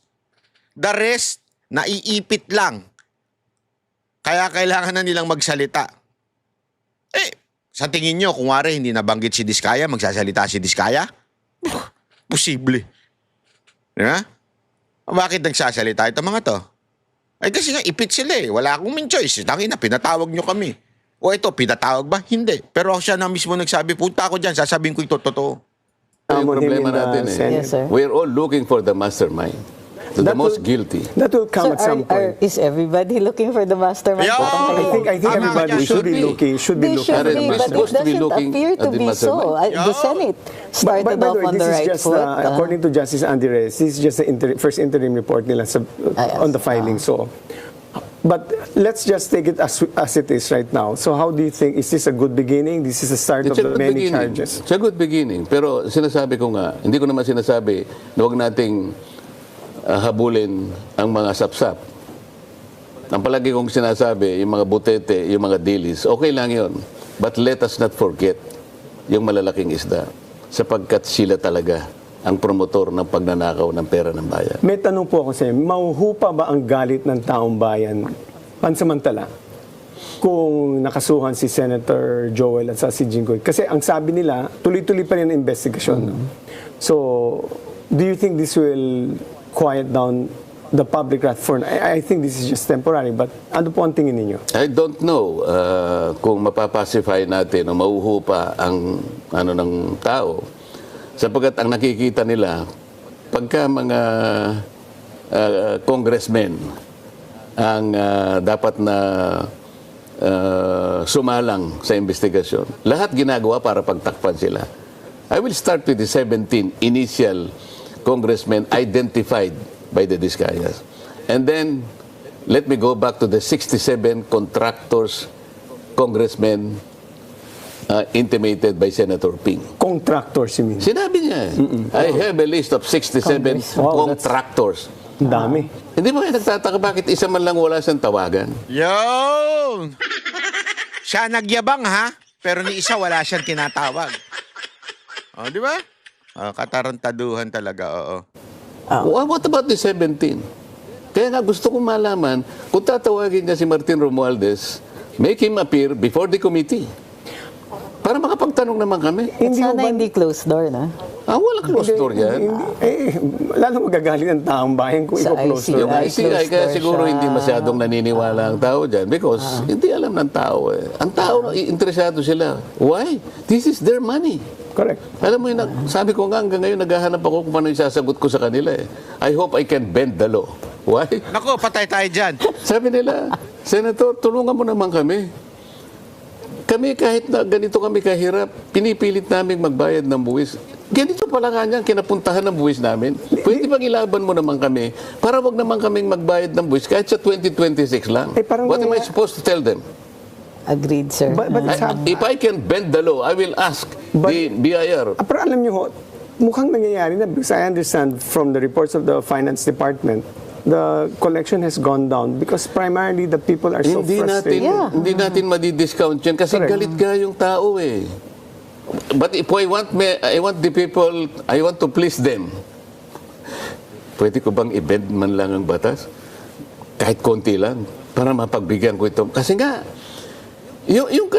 The rest, naiipit lang. Kaya kailangan na nilang magsalita. Sa tingin nyo, kung wari hindi nabanggit si Diskaya, magsasalita si Diskaya? Posible. Diba? Bakit nagsasalita ito mga to? Kasi nga, ipit sila eh. Wala akong choice. Tangina, pinatawag nyo kami. O ito, pinatawag ba? Hindi. Pero siya na mismo nagsabi, punta ako dyan, sasabihin ko ito totoo. Yung Someone problema in the natin Senate. Yes, sir. we're all looking for the mastermind, to the That most will- guilty. That will come Sir, at some point. is everybody looking for the mastermind? Yeah. I think everybody We should should be be. looking. Should be They looking. should Karen, be, we're but it supposed to be doesn't looking appear at to the be so. mastermind. The Senate started By the off way, on the this is right just foot. according to Justice Andy Reyes, this is just the first interim report nila on the filing. So, But let's just take it as it is right now. So how do you think, is this a good beginning? This is the start of It's a the good many beginning. charges. It's a good beginning. Pero sinasabi ko nga, hindi ko naman sinasabi na huwag nating habulin ang mga sapsap. Ang palagi kong sinasabi, yung mga butete, yung mga dilis, okay lang yon. But let us not forget yung malalaking isda sapagkat sila talaga ang promotor ng pagnanakaw ng pera ng bayan. May tanong po ako sa inyo, mauhupa ba ang galit ng taong bayan pansamantala kung nakasuhan si Senator Joel at si Jinggoy? Kasi ang sabi nila, tuloy-tuloy pa rin ang investigation. No? So, do you think this will quiet down the public wrath for... I think this is just temporary, but ano po ang tingin ninyo? I don't know kung mapapacify natin o mauhupa ang ano ng tao. Sapagkat ang nakikita nila, pagka mga congressmen ang dapat na sumalang sa investigasyon, lahat ginagawa para pagtakpan sila. I will start with the 17 initial congressmen identified by the Discayas. And then, let me go back to the 67 contractors, congressmen, intimated by Senator Ping. Contractors, you mean? Sinabi niya, I have a list of 67 Wow, contractors. Ang dami. Hindi ba kayo nagtataka bakit isa man lang wala siyang tawagan? Yun! Siya nagyabang ha, pero ni isa wala siyang tinatawag. O, di ba? Katarantaduhan talaga, oo. What about the 17? Kaya nga gusto kong malaman, kung tatawagin niya si Martin Romualdez, make him appear before the committee. Para makapagtanong naman kami. At sana hindi closed door, na? Wala closed door yan. Lalo magagalit ang taong bayan kung Sa i-close ICI. door. Yung ICI, closed kaya door siguro siya. hindi masyadong naniniwala ang tao dyan because hindi alam ng tao eh. Ang tao, interesado sila. Why? This is their money. Correct. Alam mo yun, sabi ko nga hanggang ngayon naghahanap ako kung paano yung sasagot ko sa kanila eh. I hope I can bend the law. Why? Nako, patay tayo dyan. Sabi nila, Senator, tulungan mo naman kami. Kami kahit na ganito kami kahirap, pinipilit namin magbayad ng buwis. Ganito pala nga niyan, kinapuntahan ng buwis namin. Pwede bang ilaban mo naman kami para wag naman kaming magbayad ng buwis kahit sa 2026 lang? Parang What am I supposed to tell them? Agreed, sir. But it's If I can bend the law, I will ask the BIR. Pero alam niyo ho, mukhang nangyayari na because I understand from the reports of the finance department, the collection has gone down because primarily the people are so frustrated. Hindi natin madi-discount yan kasi Correct. galit ka yung tao eh. But if I want the people, I want to please them. Pwede ko bang i-bend man lang ang batas? Kahit konti lang para mapagbigyan ko ito. Kasi nga, yung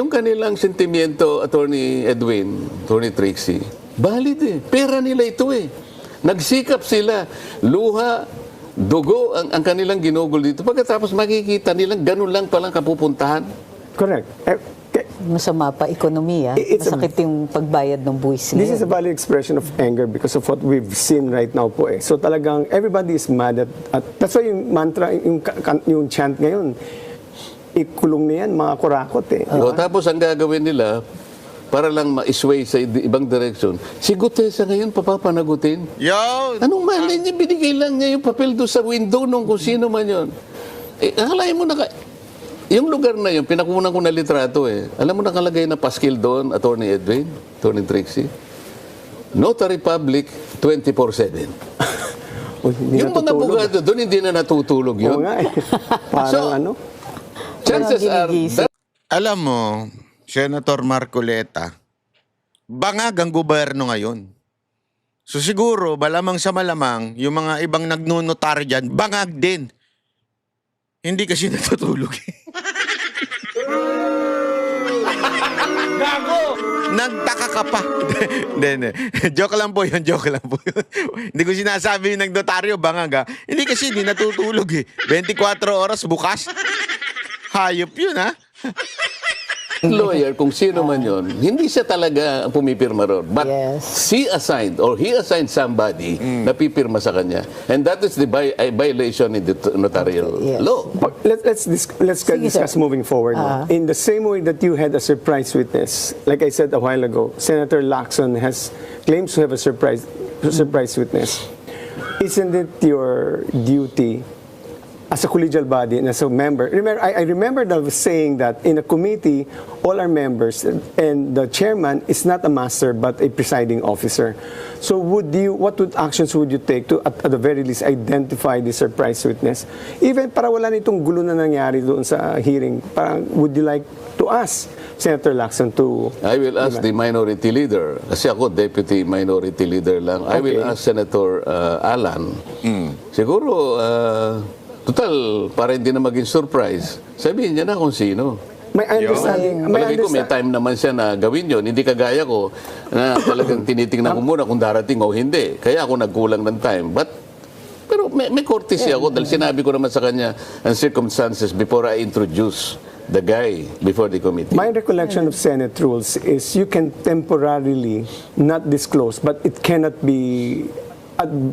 kanilang sentimiento, Attorney Edwin, Attorney Trixie, valid eh. Pera nila ito eh. Nagsikap sila, luha, dugo ang kanilang ginugol dito. Pagkatapos makikita nilang ganun lang palang kapupuntahan. Correct. Masama pa ekonomiya. It's a- Masakit yung pagbayad ng buwis This is a ngayon. valid expression of anger because of what we've seen right now po eh. So talagang everybody is mad at that's why yung mantra, yung chant ngayon, ikulong na yan, mga kurakot eh. O, tapos ang gagawin nila, para lang ma-sway sa ibang direksyon, si Gutesa ngayon papapanagutin. Yun! Anong mali niya? Binigay lang niya yung papel doon sa window nung kung sino man yun. Akalain mo na yung lugar na yun, pinakunan ko na litrato eh. Alam mo nakalagay na paskil doon, Attorney Edwin, Attorney Trixie? Notary Public 24/7. Oh, hindi Yung mga natutulog. abogado doon, hindi na natutulog Oo yun. nga eh. Parang So, ano? Chances are, ginigising. Alam mo, Senator Marcoleta, bangag ang gobyerno ngayon. So siguro, malamang sa malamang, yung mga ibang nagnunotar dyan, bangag din. Hindi kasi natutulog. Gago! Nagtaka ka pa. Hindi. Joke lang po yun, joke lang po yun. Hindi ko sinasabi yung nagnotaryo, bangag ha. Hindi kasi hindi natutulog eh. 24 oras bukas. Hayop yun ha. lawyer, kung sino man yun, hindi siya talaga ang pumipirma ron. But Yes. he assigned somebody na pipirma sa kanya. And that is the violation in the notarial Yes. law. But let's discuss sir. moving forward. No? In the same way that you had a surprise witness, like I said a while ago, Senator Lacson claims to have a surprise witness. Isn't it your duty as a collegial body and as a member, I remember that I was saying that in a committee, all our members and the chairman is not a master but a presiding officer. So what actions would you take to, at the very least, identify the surprise witness? Even para wala nitong gulo na nangyari doon sa hearing, parang would you like to ask Senator Lacson to... I will ask the minority leader. Kasi ako, deputy minority leader lang. I will ask Senator Alan. Siguro, total, para hindi na maging surprise, sabihin niya na kung sino. May understanding. Palagi ko may time naman siya na gawin yon. Hindi kagaya ko na talagang tinitingnan ko muna kung darating o hindi. Kaya ako nagkulang ng time. Pero may courtesy ako dahil sinabi ko naman sa kanya ang circumstances before I introduce the guy before the committee. My recollection of Senate rules is you can temporarily not disclose, but it cannot be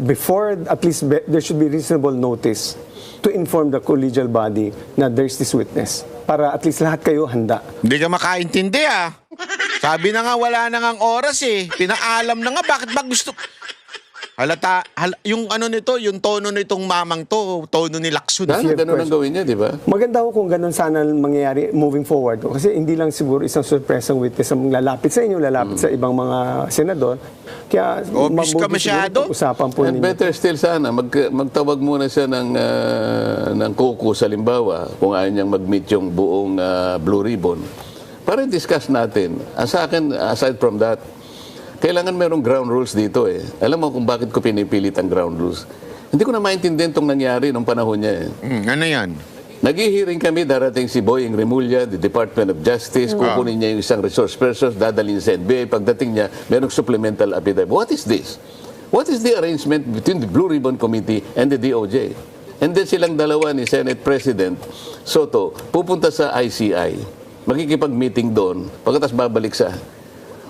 before, at least there should be reasonable notice to inform the collegial body na there's this witness para at least lahat kayo handa. Hindi ka makaintindi Sabi na nga wala na ngang oras Pinaalam na nga bakit ba gusto... yung ano nito, yung tono nitong mamang to, tono ni Lacson. Ganun ang gawin niya, di ba? Maganda ko kung ganun sana mangyayari moving forward. Kasi hindi lang siguro isang surpresang witness ang lalapit sa inyo, lalapit sa ibang mga senador. Kaya Obvious ka masyado. Usapan po And ninyo. better still sana, magtawag muna siya ng kuku sa limbawa kung ayaw niyang mag-meet yung buong Blue Ribbon. Para discuss natin. Sa akin, aside from that, kailangan merong ground rules dito Alam mo kung bakit ko pinipilit ang ground rules? Hindi ko na maintindihan itong nangyari nung panahon niya Ano yan? Nag-hearing kami, darating si Boying Remulla, the Department of Justice, kukunin niya yung isang resource person, dadalhin sa NBI, pagdating niya, merong supplemental affidavit. What is this? What is the arrangement between the Blue Ribbon Committee and the DOJ? And then silang dalawa ni Senate President Soto, pupunta sa ICI, makikipag-meeting doon, pagkatapos babalik sa...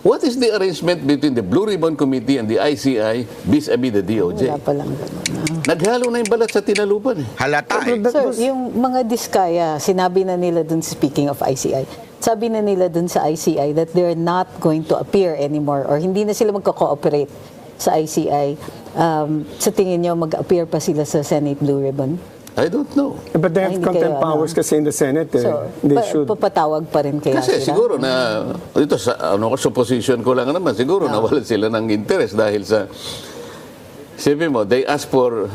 What is the arrangement between the Blue Ribbon Committee and the ICI vis-a-vis the DOJ? Wala pa lang ganun. Naghalo na yung balat sa tinalupan Halata Sir, yung mga diskaya, sinabi na nila dun, speaking of ICI, sabi na nila dun sa ICI that they're not going to appear anymore or hindi na sila magko-cooperate sa ICI. Sa tingin nyo, mag-appear pa sila sa Senate Blue Ribbon? I don't know. But they have Hindi contempt kayo, powers kasi in the Senate. So, They should. papatawag pa rin kaya Kasi sila? siguro na, ito sa supposition ko lang naman, siguro nawalan sila ng interest dahil sa, sabi mo, they ask for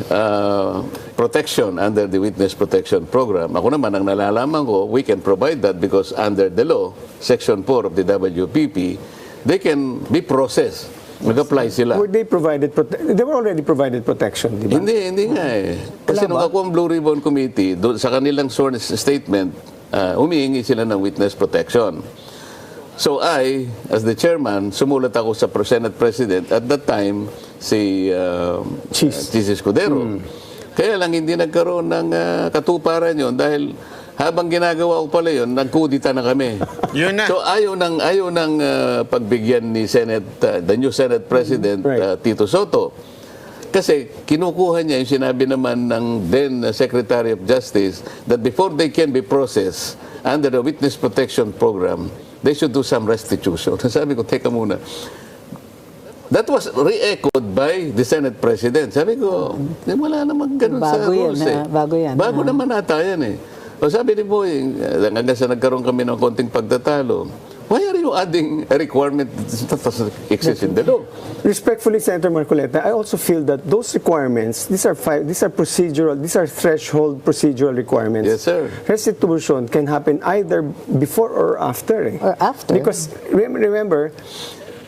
protection under the Witness Protection Program. Ako naman, ang nalalaman ko, we can provide that because under the law, Section 4 of the WPP, they can be processed. Mag-apply sila. Were they provided they were already provided protection, di ba? Hindi nga Kasi nung ako ang Blue Ribbon Committee, doon sa kanilang sworn statement, humihingi sila ng witness protection. So I, as the chairman, sumulat ako sa Senate President, at that time, si Chis Escudero. Kaya lang hindi nagkaroon ng katuparan yon dahil habang ginagawa ko pala yun, nagkudita na kami. Yun na. So ayaw ng pagbigyan ni the new Senate President Tito Soto. Kasi kinukuha niya yung sinabi naman ng then Secretary of Justice that before they can be processed under the Witness Protection Program, they should do some restitution. Sabi ko, teka muna. That was re-echoed by the Senate President. Sabi ko, wala naman ganun sa rules Bago yan. Bago naman ata yan O sabi ni Boying, hanggang sa nagkaroon kami ng konting pagtatalo, why are you adding a requirement that doesn't exist in the law? Respectfully, Senator Marcoleta, I also feel that those requirements, these are threshold procedural requirements. Yes, sir. Restitution can happen either before or after. Or after. Because remember,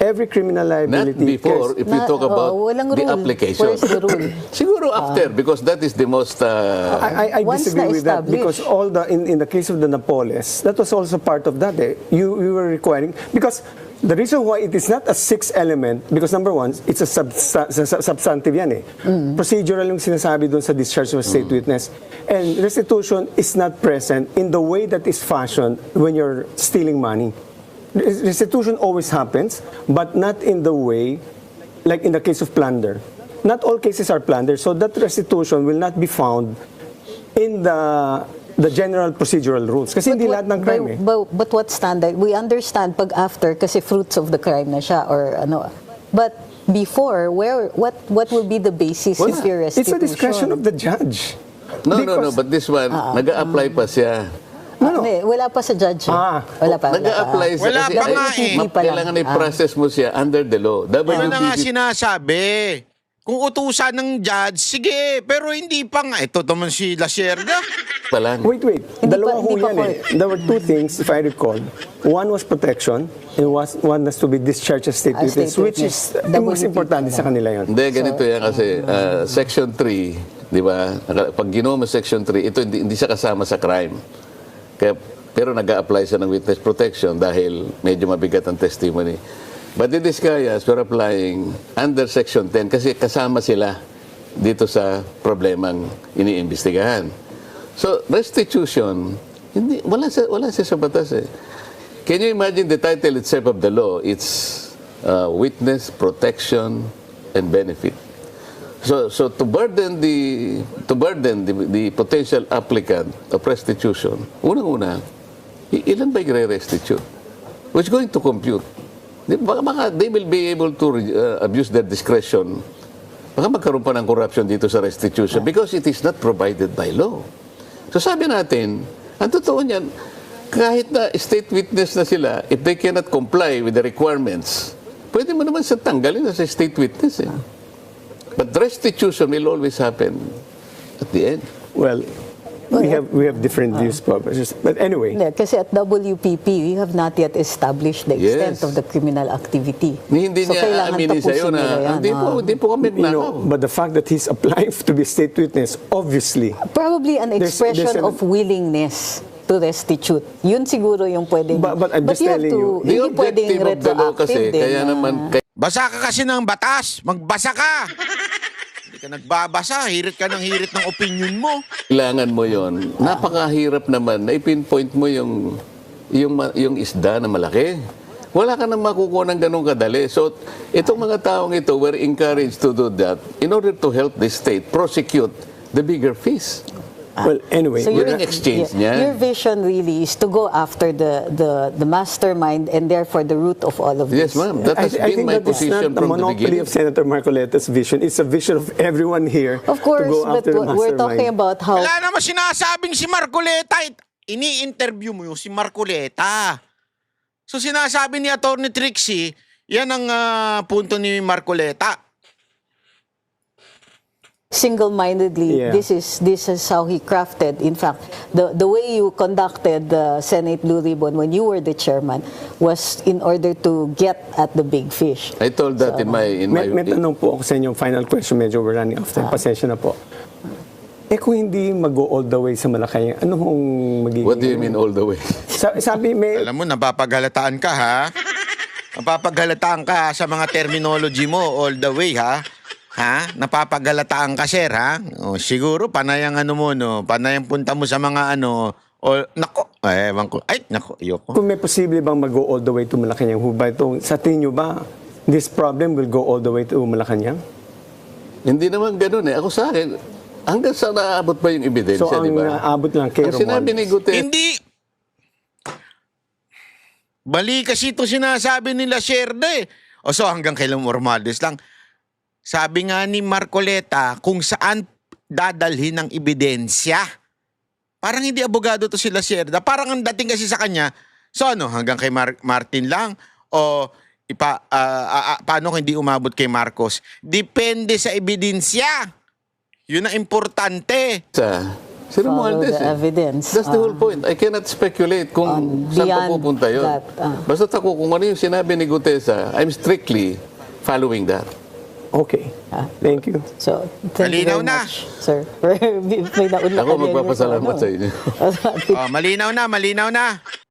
every criminal Not liability before, if we talk about walang the rule. application. Where's the rule? Siguro after, because that is the most... I Once disagree with that because na-establish. in the case of the Napoles, that was also part of that. You were requiring, because the reason why it is not a sixth element, because number one, it's a substantive yan Procedural yung sinasabi doon sa discharge of a state witness. And restitution is not present in the way that is fashioned when you're stealing money. Restitution always happens, but not in the way, like in the case of plunder. Not all cases are plunder, so that restitution will not be found in the general procedural rules. Kasi hindi lahat ng crime But what standard? We understand pag after kasi fruits of the crime na siya or ano. But before, what will be the basis if your restitution? It's a discretion of the judge. No, but this one, nag-a-apply pa siya. Hindi, wala pa sa judge. Wala pa. Nag-a-apply siya. Wala kasi pa nga eh. Kailangan i-process mo siya under the law. Ano na nga WPP sinasabi? Kung utusan ng judge, sige, pero hindi pa nga. Ito naman si Lacerda. pa lang. Wait. Hindi Dalawa pa- ho hindi pa yan eh. There were two things, if I recall. One was protection, and one has to be discharged as state As witness, state which witness. is the most WPP importante sa kanila yun. Hindi, ganito yan kasi Section 3, di ba? Pag ginawa mo Section 3, ito hindi siya kasama sa crime. Pero nag-a-apply siya ng witness protection dahil medyo mabigat ang testimony. But in this case, we're applying under Section 10 kasi kasama sila dito sa problemang iniimbestigahan. So, restitution, wala siya sa batas eh. Can you imagine the title itself of the law? It's witness protection and benefit. So to burden the potential applicant of restitution, unang-una, ilan ba i-restitute? Who's going to compute? Baka they will be able to abuse their discretion. Baka magkaroon pa ng corruption dito sa restitution because it is not provided by law. So sabi natin, ang totoo niyan, kahit na state witness na sila, if they cannot comply with the requirements, pwede mo naman sa tanggalin na sa state witness eh. But restitution will always happen at the end. Well, we have different views, but anyway. Hindi, kasi at WPP, we have not yet established the extent Yes. of the criminal activity. Hindi niya kailangan aaminin sa'yo tapusin nila na yan, hindi po kami You know, nakaw. but the fact that he's applying to be state witness, obviously, Probably an There's expression an- of willingness to restitute. Yun siguro yung pwedeng... But I'm just you have telling to, you, The hindi pwedeng objective of the law kasi, retroactive din. kaya naman, Basa ka kasi ng batas. Magbasa ka. Hindi ka nagbabasa. Hirit ka ng hirit ng opinion mo. kailangan mo yon. Napakahirap naman na i-pinpoint mo yung isda na malaki. Wala ka nang makukuha ng ganun kadali. So, itong mga taong ito were encouraged to do that in order to help the state prosecute the bigger fish. well, anyway, So Yun your- ang exchange yeah, niya. Your vision really is to go after the mastermind and therefore the root of all of Yes, this. ma'am. That has I been think my that is position not the from the monopoly beginning. of Senator Marcoleta's vision. It's a vision of everyone here Of course, to go but after the we're talking mastermind. about how... Wala naman sinasabing si Marcoleta. Ini-interview mo yung si Marcoleta. So sinasabi ni Atty. Trixie, yan ang punto ni Marcoleta. Single-mindedly, Yeah. this is how he crafted. In fact, the way you conducted the Senate Blue Ribbon when you were the chairman was in order to get at the big fish. I told that in my... May tanong po ako sa inyong final question. Medyo we're running off time. Pasensya na po. Kung hindi mag-go all the way sa Malacanang, ano hong magiging... What do you mean all the way? Sabi, may... Alam mo, napapagalataan ka ha. Napapagalataan ka sa mga terminology mo all the way ha. Ha? Napapagalataan ka, sir, ha? O, siguro, panay ang ano mo, no? Panay ang punta mo sa mga ano... O, nako, ewan ko. Ay, nako, ayoko. Kung may posible bang mag-go all the way to Malacanang, ho ba ito, sa tingin nyo ba, this problem will go all the way to Malacanang? Hindi naman ganun eh. Ako sa akin, hanggang sa naabot pa yung ebidensya, So, ang di ba? naabot lang kay Ang sinabi ni Romualdez. Gutierrez, Hindi. Bali kasi ito sinasabi nila Sherda eh. O so hanggang kay Romualdez lang. Sabi nga ni Marcoleta kung saan dadalhin ng ebidensya. Parang hindi abogado to sila Sherda. Parang ang dating kasi sa kanya, so ano, hanggang kay Martin lang? O paano kung hindi umabot kay Marcos? Depende sa ebidensya. Yun ang importante. si Romualdez Follow the evidence. That's the whole point. I cannot speculate kung saan pa beyond pupunta yun. that, Basta ako, kung ano yung sinabi ni Gutierrez, I'm strictly following that. Okay. Thank you. So, thank you Malinaw very na. much, sir. May naunla Ako ka din magpapasalamat yung- sa inyo. Malinaw na.